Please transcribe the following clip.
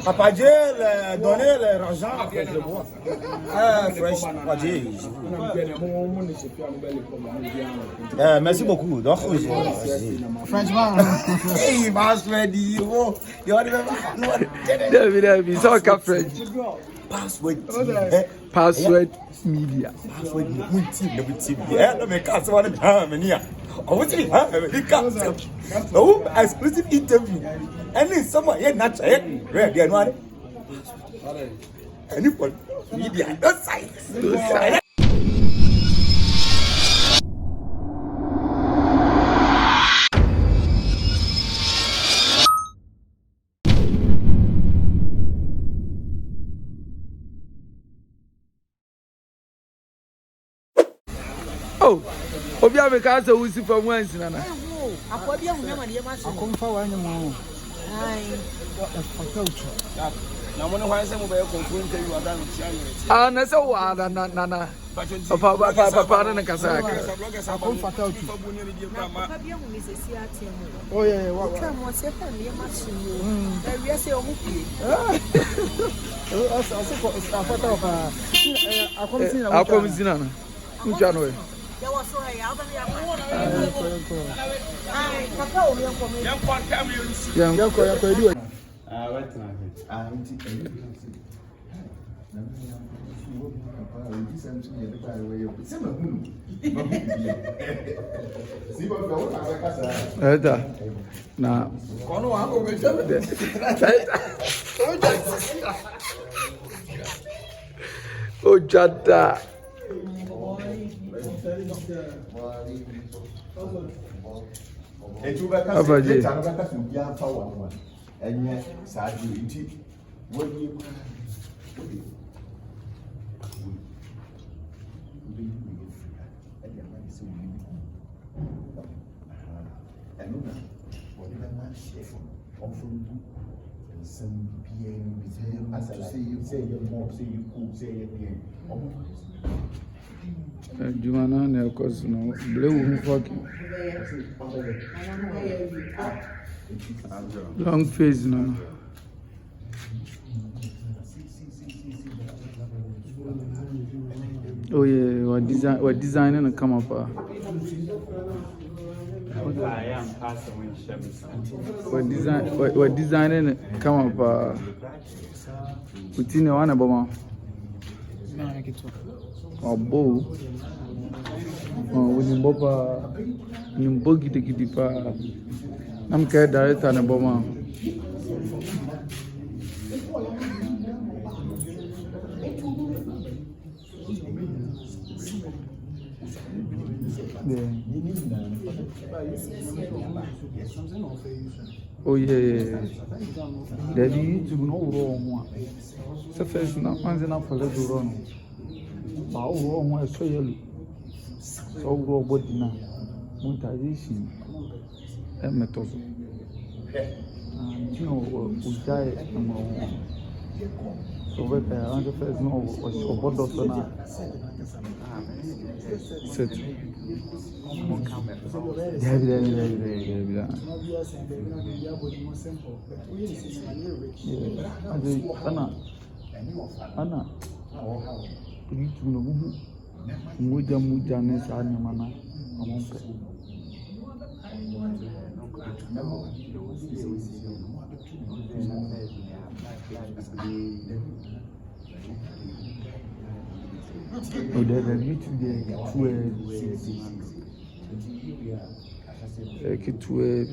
Papa donner l'argent avec le bois. Fresh merci beaucoup. Donc, Frenchman. hey, Paxword, you David, so ka French. Paxword media. Paxword exclusive interview. And then someone here not ready and one. Anybody media, no side. Oh, obi ameka say we see from whence nana. Akwabia hunyama ndiye maso. Komfo wanyama. Ai. Na mo no hwan say mo be Komfo interview adan tia you. Ah, na say wa nana. Papa na kasa aka. Komfo tauti. Akwabia hunisesi atemu. Oh yeah, wa. Twa mo se fa ndiye maso yo. Na wi say o mu pie. Asiko afata ofa. Akomzina na. Ncha no. Ya waso ya aba ya. Ai, papa o yan ko me. Yan ko kam you. Yan ko edu. What na? Eta. Na. Kono wa ko be jabe. O jada. Abaje. Jumana na ekosu no blewu fuck. Long face no. Oh yeah, what design and come up. What design and come up. Putin one aboma. Obo. Winimbopa nimbogi tekidipa. Namka director na boma. Oh yeah. Daddy YouTube no wrong. So first na manze na follow do wrong. Ba wrong one so yellow. So wrong body na. Monetization. Method. You know, we die so we pay around the first no or board of na. Set. Ana. YouTube no muja ne sa nyama amompe. Oh, there's a YouTube there, 12.